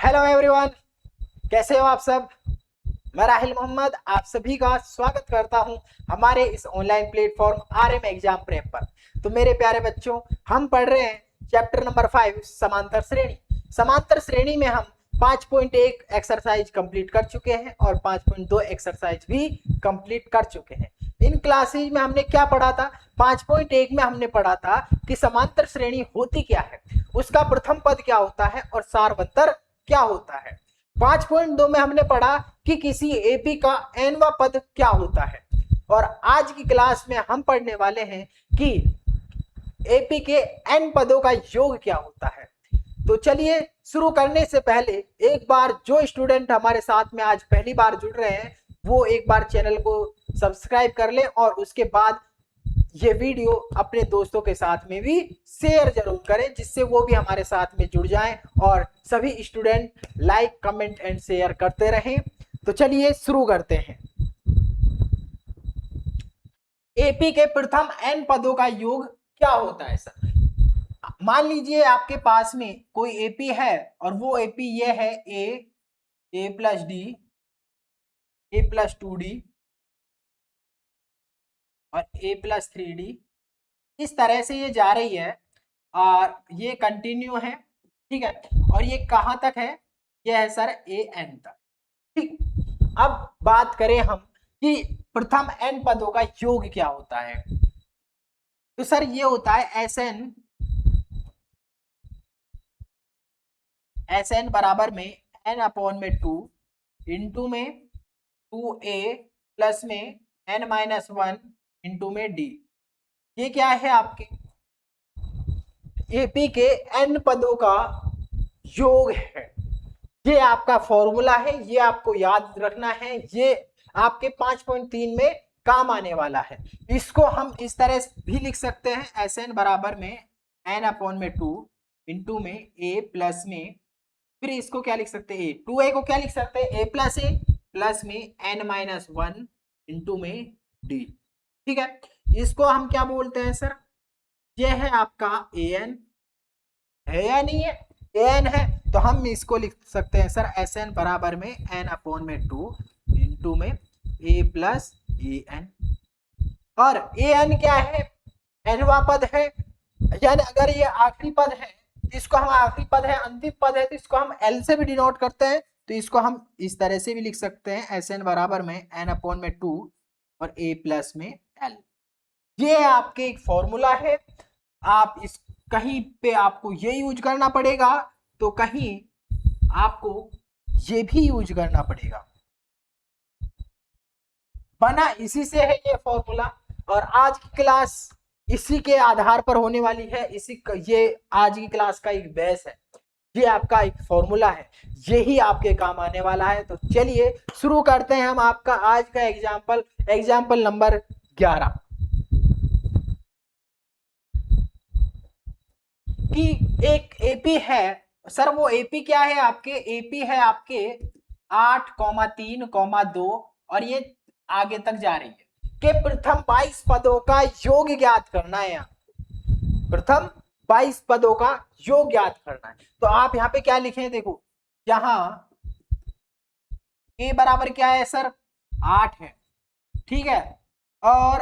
Hello everyone, कैसे हो आप सब। मैं राहिल मोहम्मद आप सभी का स्वागत करता हूं हमारे इस online platform RM exam prep पर। तो मेरे प्यारे बच्चों, हम पढ़ रहे हैं चैप्टर नंबर 5 समांतर श्रेणी। समांतर श्रेणी में हम 5.1 एक्सरसाइज कंप्लीट कर चुके हैं और 5.2 एक्सरसाइज भी कंप्लीट कर चुके हैं। इन क्लासेज में हमने क्या पढ़ा था? 5.1 में हमने पढ़ा था कि समांतर श्रेणी होती क्या है, उसका प्रथम पद क्या होता है और सारवंतर क्या होता है। 5.2 में हमने पढ़ा कि किसी एपी का एनवा पद क्या होता है। और आज की क्लास में हम पढ़ने वाले हैं कि एपी के एन पदों का योग क्या होता है। तो चलिए शुरू करने से पहले एक बार जो स्टूडेंट हमारे साथ में आज पहली बार जुड़ रहे हैं वो एक बार चैनल को सब्सक्राइब कर लें और उसके बाद ये वीडियो अपने दोस्तों के साथ में भी शेयर जरूर करें, जिससे वो भी हमारे साथ में जुड़ जाएं और सभी student like comment and share करते रहें। तो चलिए शुरू करते हैं। एपी के प्रथम एन पदों का योग क्या होता है सर? मान लीजिए आपके पास में कोई एपी है और वो एपी ये है ए प्लस डी, ए प्लस 2d और ए प्लस 3d। इस तरह से ये जा रही है और ये कंटिन्यू है, ठीक है। और ये कहाँ तक है? ये है सर ए एन तक, ठीक। अब बात करें हम कि प्रथम एन पदों का योग क्या होता है। तो सर ये होता है एस एन बराबर में एन अपॉन में 2 इंटू में 2a प्लस में n-1 इंटू में d। ये क्या है? आपके एपी के एन पदों का योग है। ये आपका फॉर्मूला है, ये आपको याद रखना है, ये आपके 5.3 में काम आने वाला है। इसको हम इस तरह भी लिख सकते हैं, एस एन बराबर में एन अपॉन में 2 इंटू में ए प्लस में, फिर इसको क्या लिख सकते हैं, 2a को क्या लिख सकते हैं, ए प्लस में n-1 इंटू में डी, ठीक है। इसको हम क्या बोलते हैं सर? ये है आपका ए एन, है या नहीं है? ए एन है तो हम इसको लिख सकते हैं सर एस एन बराबर में एन अपॉन में 2 इंटू में ए प्लस ए एन। और ए एन क्या है? एनवा पद है, यानी अगर ये आखिरी पद है इसको हम आखिरी पद है, अंतिम पद है तो इसको हम एल से भी डिनोट करते हैं। तो इसको हम इस तरह से भी लिख सकते हैं, एस एन बराबर में एन अपॉन में 2 और ए प्लस में एल। ये आपके एक फॉर्मूला है। आप इस कहीं पे आपको ये यूज करना पड़ेगा तो कहीं आपको ये भी यूज करना पड़ेगा, बना इसी से है ये फॉर्मूला। और आज की क्लास इसी के आधार पर होने वाली है। ये आज की क्लास का एक बेस है, ये आपका एक फॉर्मूला है, यही आपके काम आने वाला है। तो चलिए शुरू करते हैं हम आपका आज का एग्जाम्पल नंबर 11 कि एक एपी है। सर वो एपी क्या है? आपके एपी है आपके 8,3,2 और ये आगे तक जा रही है के प्रथम 22 पदों का योग ज्ञात करना है। प्रथम 22 पदों का योग ज्ञात करना है। तो आप यहाँ पे क्या लिखे? देखो यहाँ ए बराबर क्या है सर? 8 है, ठीक है। और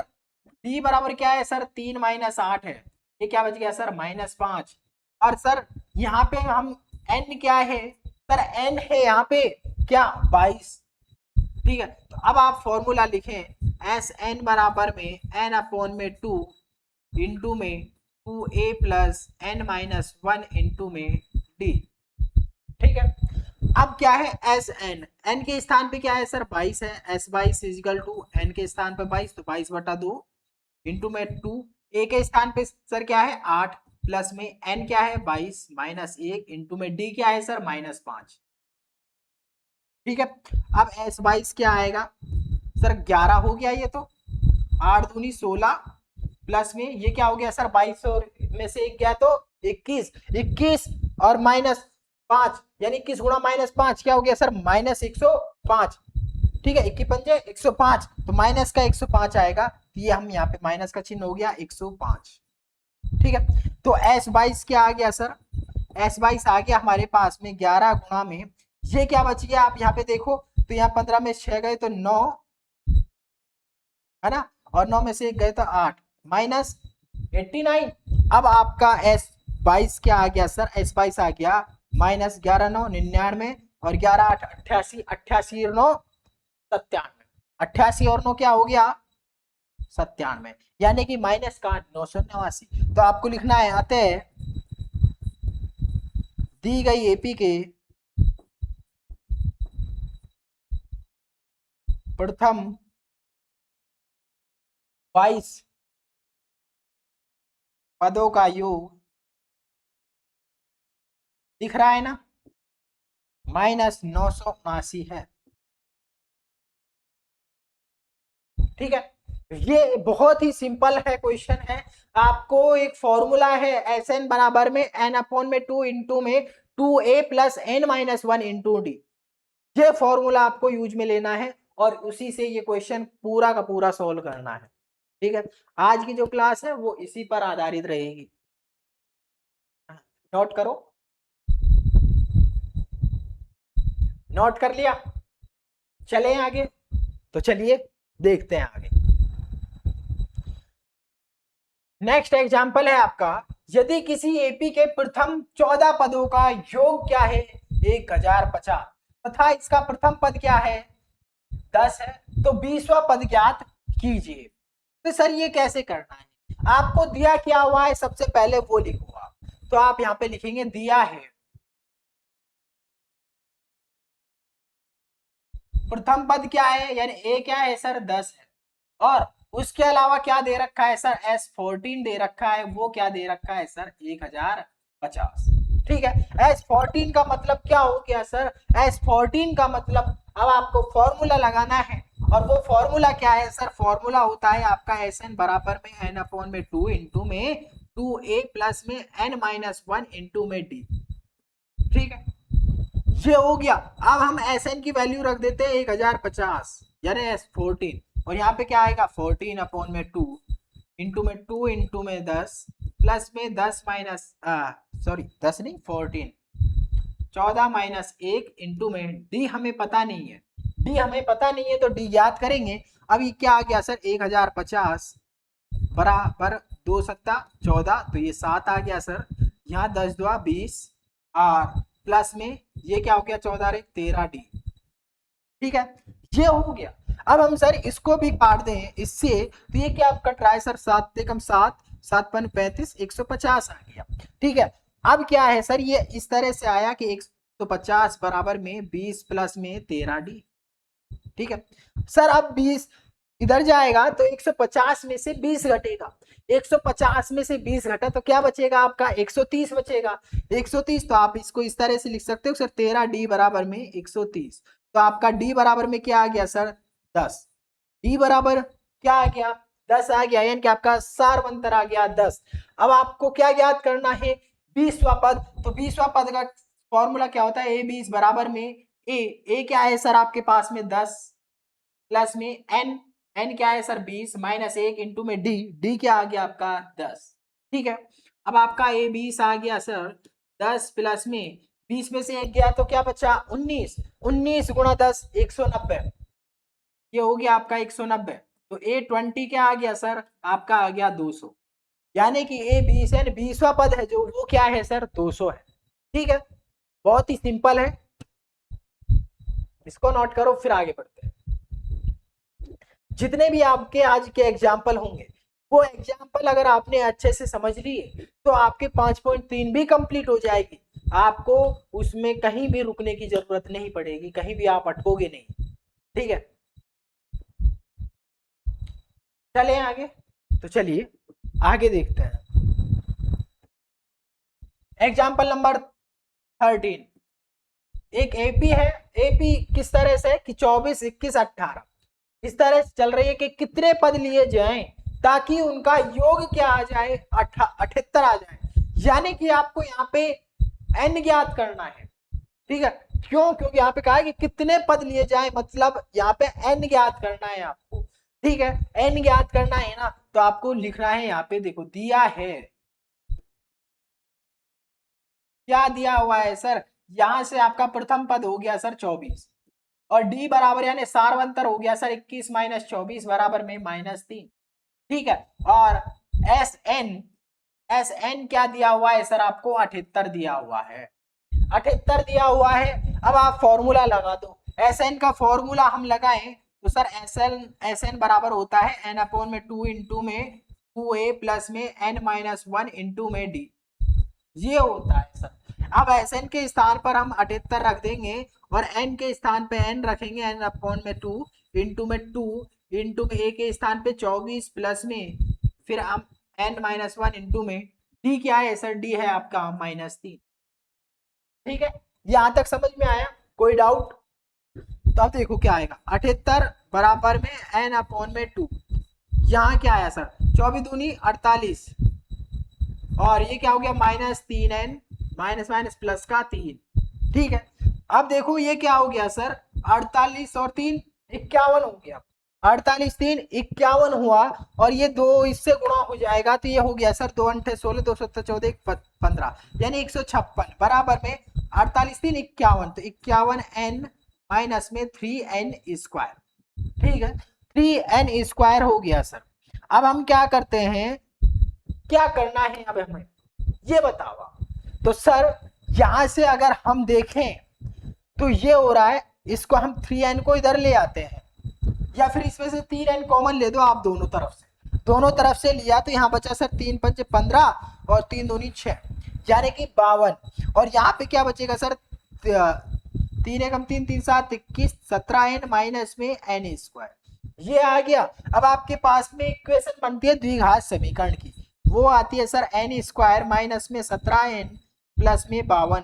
डी बराबर क्या है सर? 3-8 है। ये क्या बच गया सर? -5। और सर यहाँ पे हम n क्या है सर? n है यहाँ पे क्या? 22, ठीक है। तो अब आप फॉर्मूला लिखें, एस एन बराबर में n अपॉन में 2 इंटू में 2a प्लस n-1 इंटू में d, ठीक है। अब क्या है? एस एन, एन के स्थान पे क्या है सर? 22 है। s22 इजिकल टू एन के स्थान पे 22 तो 22/2 इंटू में 2, ए के स्थान पे सर क्या है? 8 प्लस में एन क्या है? 22 -1 इंटू में डी क्या है सर? -5, ठीक है। अब s22 क्या आएगा सर? 11 हो गया ये तो, 8 दूनी 16 प्लस में ये क्या हो गया सर? 22 और में से एक गया तो 21 और -5 यानी 21 गुणा -5 क्या हो गया सर? -105, ठीक है। 21 105 तो माइनस का 105 आएगा। ये हम यहाँ पे माइनस का चिन्ह हो गया 105, ठीक है। तो S22 क्या आ गया सर? S22 आ गया हमारे पास में 11 गुणा में, ये क्या बच गया आप यहाँ पे देखो, तो यहाँ 15 में 6 गए तो 9 है ना, और 9 में से 1 गए तो 8 माइनस 89। अब आपका S22 क्या आ गया सर, S22 आ गया माइनस 11 9 99 और 11 8 88, 88 और 9 97, 88 और 9 क्या हो गया 97, यानी कि माइनस का 989। तो आपको लिखना है अतः दी गई एपी के प्रथम 22 पदों का योग दिख रहा है ना, माइनस 979 है। ठीक है, ये बहुत ही सिंपल है क्वेश्चन है। आपको एक फॉर्मूला है एस एन बराबर में एन अपॉन में 2 इंटू में 2a plus N minus 1 into D, ये फॉर्मूला आपको यूज में लेना है और उसी से ये क्वेश्चन पूरा का पूरा सॉल्व करना है। ठीक है, आज की जो क्लास है वो इसी पर आधारित रहेगी, नोट करो, नोट कर लिया, चले आगे, तो चलिए देखते हैं आगे। नेक्स्ट एग्जांपल है आपका, यदि किसी एपी के प्रथम 14 पदों का योग क्या है 1050 तथा इसका प्रथम पद क्या है 10 है, तो 20वां पद ज्ञात कीजिए। तो सर ये कैसे करना है, आपको दिया क्या हुआ है सबसे पहले वो लिखो आप, तो आप यहाँ पे लिखेंगे दिया है प्रथम पद क्या है, यानी ए क्या है सर 10 है, और उसके अलावा क्या दे रखा है सर S14 दे रखा है, वो क्या दे रखा है सर 1050। ठीक है, S14 का मतलब क्या हो गया सर, S14 का मतलब अब आपको फॉर्मूला लगाना है, और वो फॉर्मूला क्या है सर, फॉर्मूला होता है आपका एस एन बराबर में एन अपॉन में 2 इंटू में 2a प्लस में n माइनस 1 इंटू में d। ठीक है, ये हो गया। अब हम एस एन की वैल्यू रख देते हैं 1050 यानी S14, और यहाँ पे क्या आएगा 14 अपॉन में 2 इंटू में 2 इंटू में 10 प्लस में 10 माइनस सॉरी 10 नहीं 14 14 माइनस 1 इंटू में डी हमें पता नहीं है, डी हमें पता नहीं है तो डी याद करेंगे। अब ये क्या आ गया सर 1050 बराबर 2 सत्ता 14, तो ये 7 आ गया सर, यहाँ 10 दुआ 20 और प्लस में ये क्या हो गया 14 रे 13 डी। ठीक है, ये हो गया। अब हम सर इसको भी काट दें इससे, तो ये क्या कट रहा है सर 7 एकम 7 7 पन 35 150 आ गया। ठीक है, अब क्या है सर ये इस तरह से आया कि 150 बराबर में 20 प्लस में 13 डी। ठीक है सर, अब 20 इधर जाएगा तो 150 में से 20 घटेगा, 150 में से 20 घटा तो क्या बचेगा आपका 130 बचेगा, 130 तो आप इसको इस तरह से लिख सकते हो सर 13 डी बराबर में 130, तो आपका डी बराबर में क्या आ गया सर 10, डी बराबर क्या आ गया 10 आ गया, यानी कि आपका सार अंतर आ गया 10। अब आपको क्या याद करना है 20वां पद, तो 20वां पद का फॉर्मूला क्या होता है A20 बराबर में ए क्या है सर आपके पास में 10 प्लस में एन, एन क्या है सर 20 माइनस 1 इंटू में डी, डी क्या आ गया आपका 10। ठीक है, अब आपका A20 आ गया सर 10 प्लस में 20 में से 1 गया तो क्या बचा 19, 19 गुणा 10 190, ये हो गया आपका 190, तो A20 क्या आ गया सर आपका आ गया 200, यानी कि A20 है 20वां पद है जो वो क्या है सर 200 है। ठीक है, बहुत ही सिंपल है, इसको नोट करो फिर आगे बढ़ते हैं। जितने भी आपके आज के एग्जाम्पल होंगे वो एग्जाम्पल अगर आपने अच्छे से समझ लिए तो आपके 5.3 भी कंप्लीट हो जाएगी, आपको उसमें कहीं भी रुकने की जरूरत नहीं पड़ेगी, कहीं भी आप अटकोगे नहीं। ठीक है, चले आगे, तो चलिए आगे देखते हैं। एग्जाम्पल नंबर 13, एक एपी है, एपी किस तरह से कि 24 21 18 इस तरह से चल रही है कि कितने पद लिए जाएं ताकि उनका योग क्या आ जाए 78 आ जाए, यानी कि आपको यहाँ पे एन ज्ञात करना है। ठीक है, क्यों, क्योंकि यहाँ पे कहा है कि कितने पद लिए जाए, मतलब यहाँ पे एन ज्ञात करना है आपको। ठीक है, एन ज्ञात करना है ना, तो आपको लिखना है यहाँ पे देखो दिया है क्या दिया हुआ है सर, यहां से आपका प्रथम पद हो गया सर 24 और डी बराबर यानी सारवंतर हो गया सर 21 माइनस 24 बराबर में -3। ठीक है, और एस एन क्या दिया हुआ है सर, आपको 78 दिया हुआ है, 78 दिया हुआ है। अब आप फॉर्मूला लगा दो, एस एन का फॉर्मूला हम लगाएं तो सर एस एन बराबर होता है n/2 इंटू में 2a प्लस में n-1 इंटू में d, ये होता है सर। अब एस एन के स्थान पर हम 78 रख देंगे और एन के स्थान पे एन रखेंगे n/2 इंटू में 2 इंटू में ए के स्थान पे 24 प्लस में फिर हम n-1 इंटू में डी क्या है सर, डी है आपका -3। ठीक है, यहां तक समझ में आया, कोई डाउट? तो अब देखो क्या आएगा, 78 बराबर में n/2, यहाँ क्या आया सर 24 दूनी 48 और ये क्या हो गया -3n माइनस माइनस प्लस का 3। ठीक है, अब देखो ये क्या हो गया सर 48 और 3 51 हो गया, 48 3 51 हुआ और ये दो इससे गुणा हो जाएगा तो ये हो गया सर 2 × 16 2 × 14 15 यानी 156 बराबर में 48 3 51 तो 51n माइनस में 3n स्क्वायर। ठीक है, 3n स्क्वायर हो गया सर। अब हम क्या करते हैं, क्या करना है अब हमें ये बताओ। तो सर यहां से अगर हम देखें तो ये हो रहा है, इसको हम 3n को इधर ले आते हैं या फिर इसमें से 3n कॉमन ले दो आप दोनों तरफ से लिया तो यहाँ बचा सर 3 × 5 = 15 और 3 दूनी 6 यानी कि 52 और यहाँ पे क्या बचेगा सर 3 × 3 3 7 21 17n माइनस में n स्क्वायर, ये आ गया। अब आपके पास में इक्वेशन बनती है द्विघात समीकरण की, वो आती है सर n स्क्वायर माइनस में 17n प्लस में 52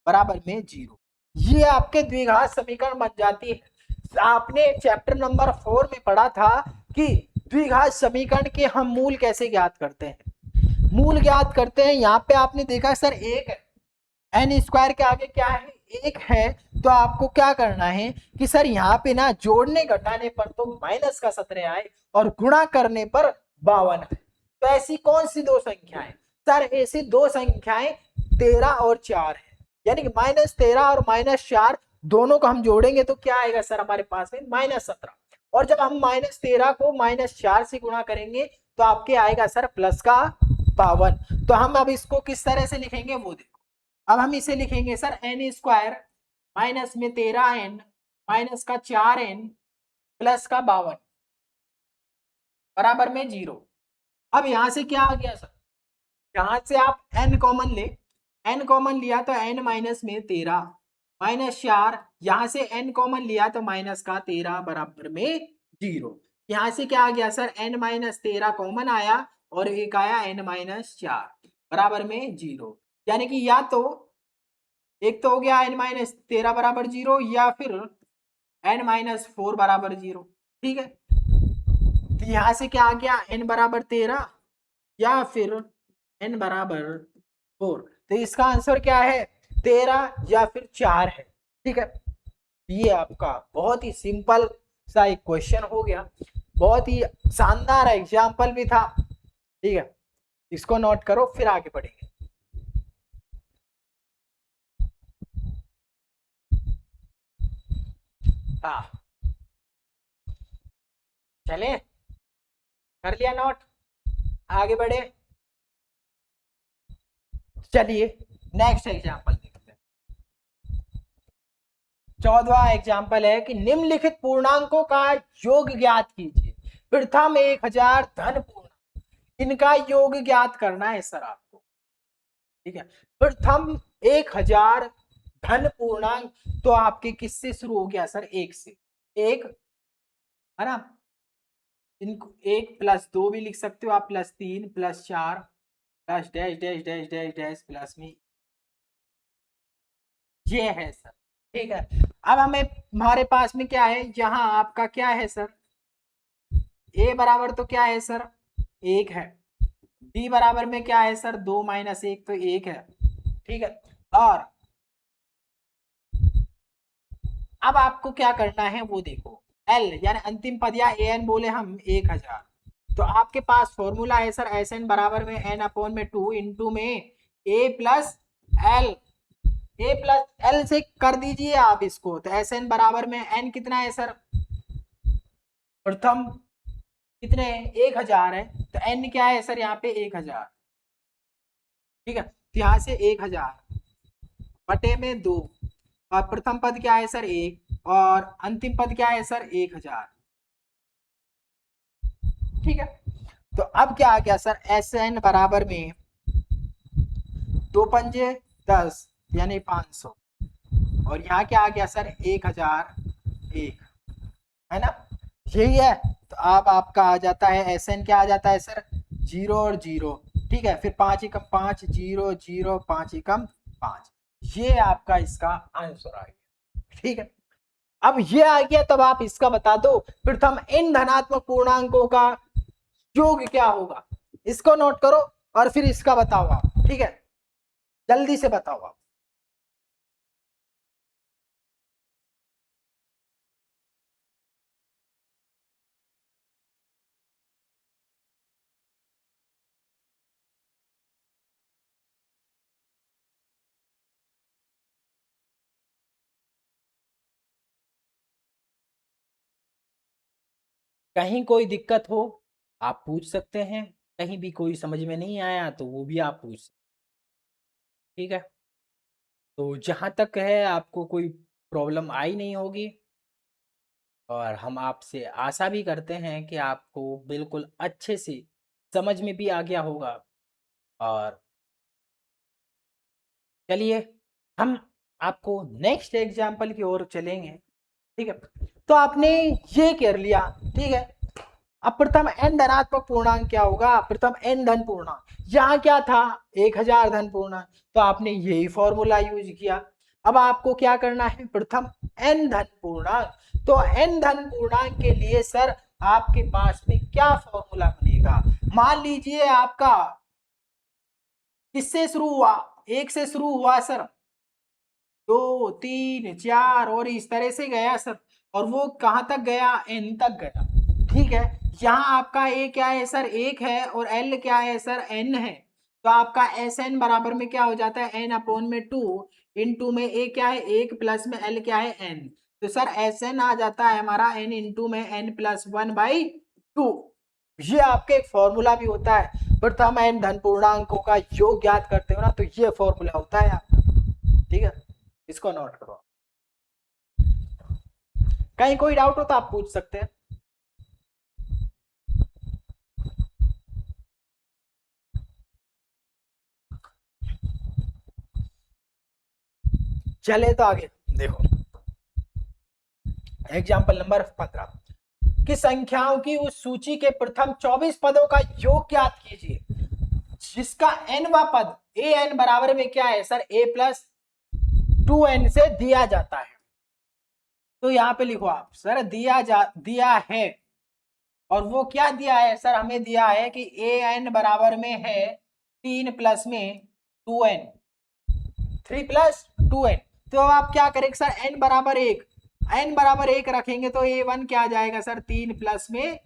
बराबर में 0, ये आपके द्विघात समीकरण बन जाती है। आपने चैप्टर नंबर 4 में पढ़ा था कि द्विघात समीकरण के हम मूल कैसे ज्ञात करते हैं, मूल ज्ञात करते हैं। यहाँ पे आपने देखा सर एक n स्क्वायर के आगे क्या है, एक है, तो आपको क्या करना है कि सर यहाँ पे ना जोड़ने घटाने पर तो माइनस का 17 आए और गुणा करने पर 52 है। तो ऐसी कौन सी दो संख्याएं सर, ऐसी दो संख्याएं 13 और 4 है, यानी कि -13 और -4 दोनों को हम जोड़ेंगे तो क्या आएगा सर हमारे पास में -17 और जब हम -13 को -4 से गुणा करेंगे तो आपके आएगा सर प्लस का 52। तो हम अब इसको किस तरह से लिखेंगे वो देखो, अब हम इसे लिखेंगे सर n स्क्वायर माइनस में 13n माइनस का 4n प्लस का 52 बराबर में 0। अब यहां से क्या आ गया सर, यहां से आप n कॉमन ले, n कॉमन लिया तो n माइनस में 13 माइनस 4, यहां से n कॉमन लिया तो माइनस का 13 बराबर में 0। यहां से क्या आ गया सर n माइनस 13 कॉमन आया और एक आया n माइनस 4 बराबर में 0, यानी कि या तो एक तो हो गया n माइनस 13 बराबर 0 या फिर n माइनस 4 बराबर 0। ठीक है, तो यहां से क्या आ गया n बराबर 13 या फिर n बराबर 4, तो इसका आंसर क्या है 13 या फिर 4 है। ठीक है, ये आपका बहुत ही सिंपल सा एक क्वेश्चन हो गया, बहुत ही शानदार एग्जाम्पल भी था। ठीक है, इसको नोट करो फिर आगे बढ़ेंगे। हाँ चले, कर लिया नोट, आगे बढ़े। चलिए नेक्स्ट एग्जाम्पल देखते हैं। 14वां एग्जाम्पल है कि निम्नलिखित पूर्णांकों का योग ज्ञात कीजिए। प्रथम 1000 धन पूर्णांक, इनका योग ज्ञात करना है सर आपको। ठीक है, प्रथम 1000 धन पूर्णांक तो आपके किससे शुरू हो गया सर, एक से, एक है ना, इनको 1 + 2 भी लिख सकते हो आप, +3 +4 plus dash dash dash dash dash plus में, ये है सर। ठीक है, अब हमें हमारे पास में क्या है, यहाँ आपका क्या है सर, a बराबर तो क्या है सर 1 है, b बराबर में क्या है सर 2 - 1 तो 1 है। ठीक है, और अब आपको क्या करना है वो देखो, l यानी अंतिम पद या an बोले हम 1000, तो आपके पास फॉर्मूला है सर Sn बराबर में n/2 इंटू में a plus L, A plus L से कर दीजिए आप इसको, तो एस एन बराबर में एन कितना है सर, प्रथम कितने 1000 है, तो एन क्या है सर यहाँ पे 1000, ठीक है, तो यहाँ से 1000 बटे में 2, और प्रथम पद क्या है सर 1, और अंतिम पद क्या है सर 1000, ठीक है। तो अब क्या आ गया सर, एस एन बराबर में 2 पंजे 10 यानी 500, और यहाँ क्या आ गया सर 1001, है ना, यही है। तो अब आपका आ जाता है एस एन, क्या आ जाता है सर 0 और 0, ठीक है, फिर 5 एकम 5, 0 0 5 एकम 5, ये आपका इसका आंसर आ गया, ठीक है। अब ये आ गया, तब आप इसका बता दो प्रथम इन धनात्मक पूर्णांकों का योग क्या होगा, इसको नोट करो और फिर इसका बताओ आप, ठीक है, जल्दी से बताओ आप। कहीं कोई दिक्कत हो आप पूछ सकते हैं, कहीं भी कोई समझ में नहीं आया तो वो भी आप पूछ, ठीक है। तो जहाँ तक है आपको कोई प्रॉब्लम आई नहीं होगी, और हम आपसे आशा भी करते हैं कि आपको बिल्कुल अच्छे से समझ में भी आ गया होगा। और चलिए हम आपको नेक्स्ट एग्जाम्पल की ओर चलेंगे, ठीक है। तो आपने ये कर लिया, ठीक है। अब प्रथम एन धनात्मक पूर्णांक क्या होगा, प्रथम एन धन पूर्णांक, यहाँ क्या था 1000 धन पूर्णांक, तो आपने यही फॉर्मूला यूज किया। अब आपको क्या करना है, प्रथम एन धन पूर्णांक, तो एन धन पूर्णांक के लिए सर आपके पास में क्या फॉर्मूला बनेगा, मान लीजिए आपका किससे शुरू हुआ, 1 से शुरू हुआ सर, 2 3 4 और इस तरह से गया सर, और वो कहां तक गया, एन तक गया, ठीक है। यहाँ आपका ए क्या है सर 1 है, और एल क्या है सर एन है, तो आपका एस एन बराबर में क्या हो जाता है एन अपॉन में 2, इन 2 में ए क्या है 1 प्लस में एल क्या है एन, तो सर एस एन आ जाता है हमारा एन इंटू में एन प्लस 1/2। ये आपके एक फॉर्मूला भी होता है, प्रथम एन धन पूर्णांकों का योग ज्ञात करते हो ना, तो ये फॉर्मूला होता है आपका, ठीक है, इसको नोट करो। कहीं कोई डाउट हो तो आप पूछ सकते हैं। चले तो आगे देखो, एग्जाम्पल नंबर 15 कि संख्याओं की उस सूची के प्रथम 24 पदों का योग ज्ञात कीजिए जिसका nवा पद ए एन बराबर में क्या है सर a प्लस 2n से दिया जाता है। तो यहाँ पे लिखो आप सर दिया है, और वो क्या दिया है सर, हमें दिया है कि ए एन बराबर में है 3 प्लस में 2n, 3 प्लस 2n, तो अब आप क्या करेंगे सर n बराबर 1, n बराबर 1 रखेंगे तो a1 क्या आ जाएगा सर 3 प्लस में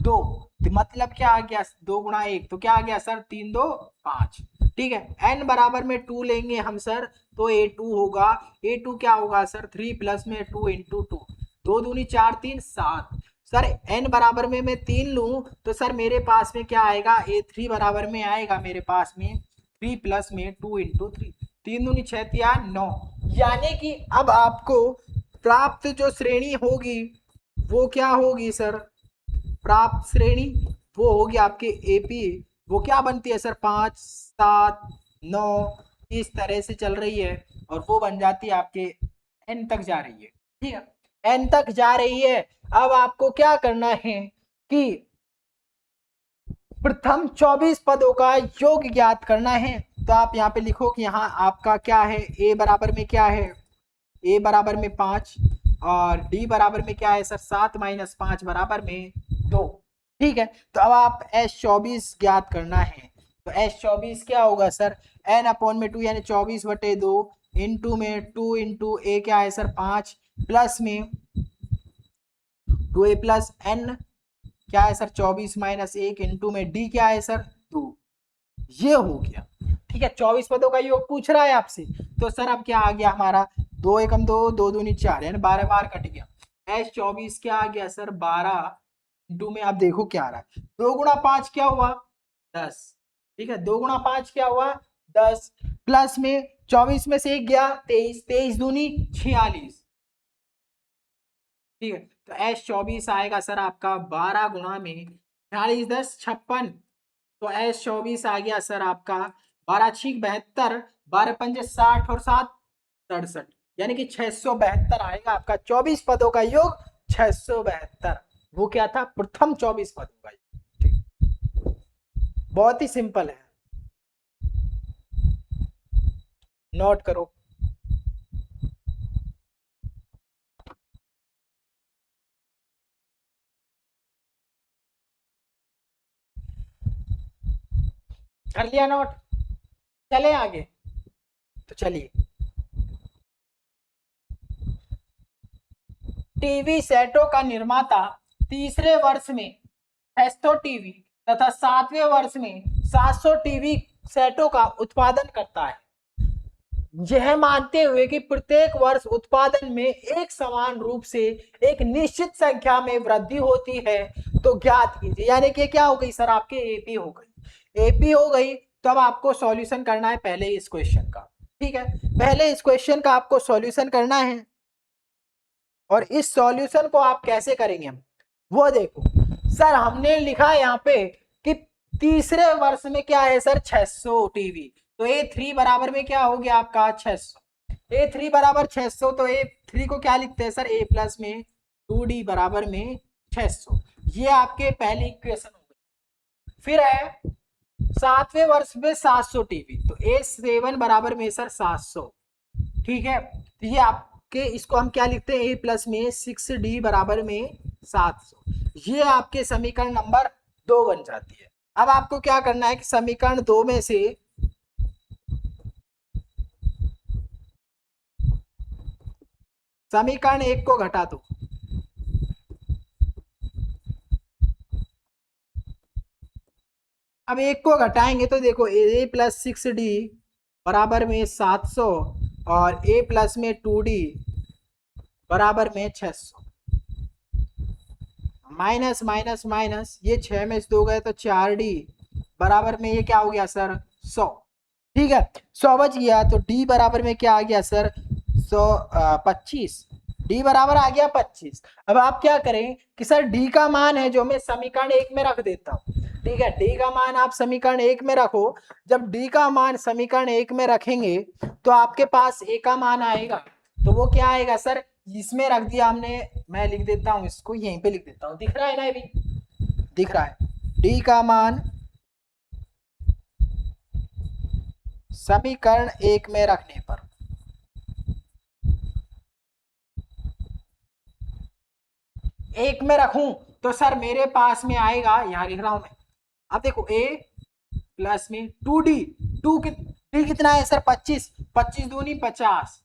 2, तो मतलब क्या आ गया 2 गुणा 1, तो क्या आ गया सर 3 2 5, ठीक है। n बराबर में 2 लेंगे हम सर, तो a2 होगा, a2 क्या होगा सर 3 प्लस में 2 इंटू 2, 2 दूनी 4 3 7, सर n बराबर में मैं 3 लूं तो सर मेरे पास में क्या आएगा a3 बराबर में आएगा मेरे पास में 3 प्लस में 2 इंटू 3, 3 दूनी 6 3 9, यानी कि अब आपको प्राप्त जो श्रेणी होगी वो क्या होगी सर, प्राप्त श्रेणी वो होगी आपके एपी, वो क्या बनती है सर 5 7 9 इस तरह से चल रही है, और वो बन जाती है आपके एन तक जा रही है, ठीक है, एन तक जा रही है। अब आपको क्या करना है कि प्रथम 24 पदों का योग ज्ञात करना है, तो आप यहाँ पे लिखो कि यहाँ आपका क्या है, ए बराबर में क्या है, ए बराबर में 5, और डी बराबर में क्या है सर 7 माइनस 5 बराबर में 2, ठीक है। तो अब आप S24 ज्ञात करना है, तो S24 क्या होगा सर n अपॉन में 2 यानी 24/2 इंटू में 2 इंटू ए क्या है सर 5 प्लस में 2a प्लस n क्या है सर 24 माइनस 1 इंटू में d क्या है सर 2, ये हो गया, ठीक है, 24 पदों का योग पूछ रहा है आपसे। तो सर अब क्या आ गया हमारा, 2 एकम 2, 2 दूनी 4, यानी 12 बार कट गया। एस 24 क्या आ गया सर, 12 इंटू में आप देखो क्या आ रहा है, 2 गुणा 5 क्या हुआ 10। ठीक है, 2 गुणा 5 क्या हुआ 10, प्लस में 24 में से 1 गया 23, 23 दूनी 46। ठीक है, तो एस 24 आएगा सर आपका 12 गुणा में 46 10 56। तो एस 24 आ गया सर आपका 12 6 72, 12 पंजे 60 और 7 67, यानी कि 672 आएगा आपका 24 पदों का योग 672। वो क्या था, प्रथम 24 पदों का योग। ठीक, बहुत ही सिंपल है, नोट करो। कर लिया नोट, चले आगे। तो चलिए, टीवी सेटों का निर्माता तीसरे वर्ष में 600 टीवी तथा 7वें वर्ष में 700 टीवी सेटों का उत्पादन करता है। यह मानते हुए कि प्रत्येक वर्ष उत्पादन में एक समान रूप से एक निश्चित संख्या में वृद्धि होती है, तो ज्ञात कीजिए। यानी कि क्या हो गई सर, आपके एपी हो गई, एपी हो गई। तो अब आपको सॉल्यूशन करना है पहले इस क्वेश्चन का। ठीक है, पहले इस क्वेश्चन का आपको सॉल्यूशन करना है। और इस सॉल्यूशन को आप कैसे करेंगे, हम वो देखो। सर हमने लिखा है यहाँ पे कि तीसरे वर्ष में क्या है सर, 600 टीवी। तो A3 बराबर में क्या हो गया आपका 600, A3 बराबर 600। तो A3 को क्या लिखते हैं सर, A प्लस में 2D बराबर में 600। ये आपके पहली इक्वेशन हो गई। फिर है 7वें वर्ष में 700 टीवी, तो A7 बराबर में सर 700। ठीक है, तो ये आपके, इसको हम क्या लिखते हैं, A प्लस में 6D बराबर में 700। ये आपके समीकरण नंबर 2 बन जाती है। अब आपको क्या करना है कि समीकरण 2 में से समीकरण 1 को घटा दो। अब 1 को घटाएंगे तो देखो A प्लस 6D बराबर में 700 और A प्लस में 2D बराबर में 600। माइनस माइनस माइनस, ये 6 में से 2 गए तो 4D बराबर में ये क्या हो गया सर 100। ठीक है, 100 बच गया। तो D बराबर में क्या आ गया सर 125, D बराबर आ गया 25। अब आप क्या करें कि सर D का मान है जो मैं समीकरण 1 में रख देता हूँ। ठीक है, D का मान आप समीकरण 1 में रखो। जब D का मान समीकरण 1 में रखेंगे तो आपके पास A का मान आएगा। तो वो क्या आएगा सर, इसमें रख दिया हमने, मैं लिख देता हूँ इसको, यहीं पे लिख देता हूँ, दिख रहा है ना, ये भी दिख रहा है। D का मान समीकरण 1 में रखने पर एक में रखूं तो सर मेरे पास में आएगा, यहां लिख रहा हूं मैं। अब देखो A प्लस में 2D, डी कितना है सर 25, 25 दूनी 50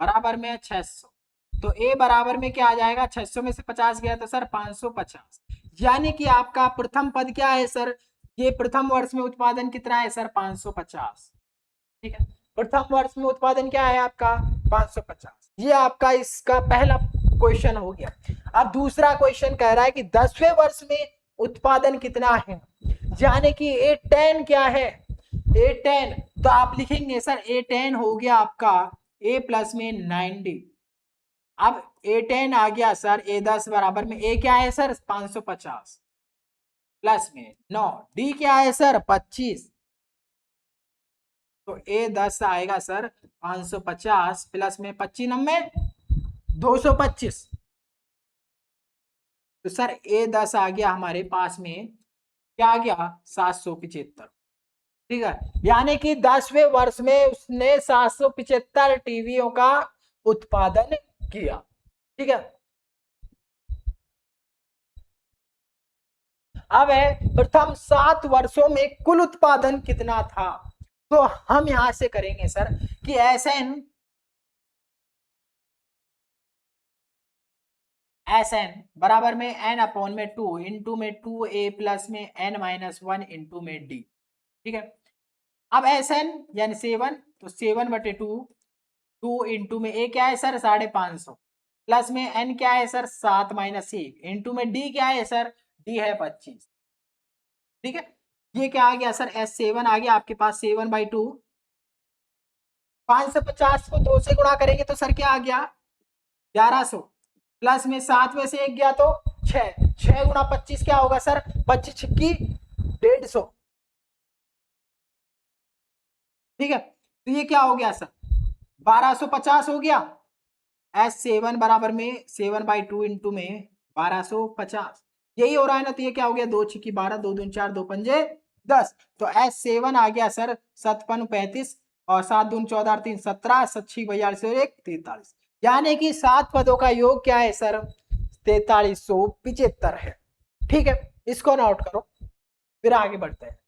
बराबर में 600। तो A बराबर में क्या आ जाएगा, 600 में से 50 गया तो सर 550। यानी कि आपका प्रथम पद क्या है सर, ये प्रथम वर्ष में उत्पादन कितना है सर 550। ठीक है, प्रथम वर्ष में उत्पादन क्या है आपका 550। ये आपका इसका पहला क्वेश्चन हो गया। अब दूसरा क्वेश्चन कह रहा है कि 10वें वर्ष में उत्पादन कितना है, यानी कि A10 क्या है, A10। तो आप लिखेंगे सर A10 हो गया आपका A प्लस में 90। अब A10 आ गया सर A10 बराबर में A क्या है सर 550 प्लस में 9, D क्या है सर 25। तो A10 आएगा सर 550 प्लस में 25 नंबे 225। तो सर A10 आ गया हमारे पास में, क्या आ गया 775। ठीक है, यानी कि 10वें वर्ष में उसने 775 टीवियों का उत्पादन किया। ठीक है, अब है प्रथम 7 वर्षों में कुल उत्पादन कितना था। तो हम यहां से करेंगे सर कि एस एन बराबर में एन अपॉन में 2 इंटू में 2A प्लस में N-1 इंटू में D। ठीक है, अब Sn यानी 7, तो 7/2, 2 इंटू में ए क्या है सर 550, प्लस में n क्या है सर 7 - 1, इंटू में d क्या है सर, d है 25। ठीक है, ये क्या आ गया सर S7 आ गया आपके पास 7/2, 550 को 2 से गुणा करेंगे तो सर क्या आ गया 1100, प्लस में 7 में से 1 गया तो 6, 6 गुणा 25 क्या होगा सर 25 छिक्की 150। ठीक है, तो ये क्या हो गया सर 1250 हो गया। S7 बराबर में 7/2 इंटू में 1250, यही हो रहा है ना, तो ये क्या हो गया 2 छिक्की 12, 2 दूनी 4, 2 पंजे 10, तो S7 आ गया सर 7 35 और 7 दूनी 14, 3 17, 7 6 42 और 1 43, यानी कि 7 पदों का योग क्या है सर 4375 है। ठीक है, इसको नोट करो, फिर आगे बढ़ते हैं।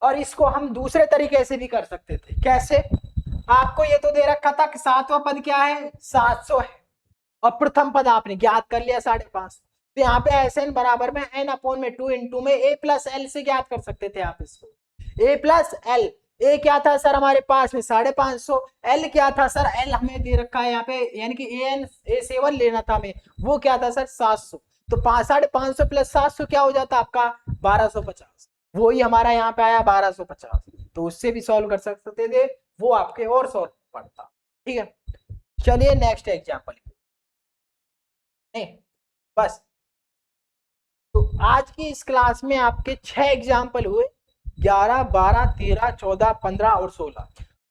और इसको हम दूसरे तरीके से भी कर सकते थे, कैसे, आपको ये तो दे रखा था कि 7वां पद क्या है 700 है, और प्रथम पद आपने ज्ञात कर लिया 5.5, तो यहाँ पे Sn बराबर में n/2 इंटू में a प्लस एल से ज्ञात कर सकते थे आप इसको, a प्लस एल, ए क्या था सर हमारे पास में 550, एल क्या था सर, एल हमें दे रखा है यहाँ पे, यानी कि A7 लेना था हमें, वो क्या था सर 700, तो 550 प्लस 700 क्या हो जाता आपका 1250, वही हमारा यहाँ पे आया 1250, तो उससे भी सॉल्व कर सकते थे, वो आपके और सॉल्व पड़ता। ठीक है, चलिए नेक्स्ट एग्जाम्पल, नहीं बस, तो आज की इस क्लास में आपके 6 एग्जाम्पल हुए, 11 12 13 14 15 और 16,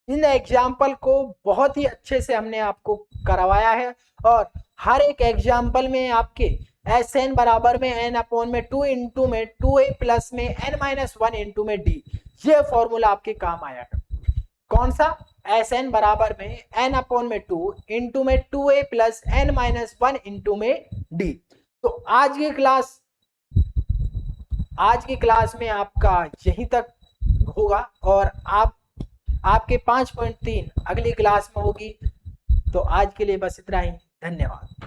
इन एग्जाम्पल को बहुत ही अच्छे से हमने आपको करवाया है, और हर एक एग्जाम्पल में आपके Sn बराबर में n/2 इंटू में 2a प्लस में n-1 इंटू में d, ये फॉर्मूला आपके काम आया है। कौन सा, Sn बराबर में n/2 इंटू में 2a प्लस n-1 इंटू में d। तो आज की क्लास में आपका यहीं तक होगा, और आपके 5.3 अगली क्लास में होगी। तो आज के लिए बस इतना ही, धन्यवाद।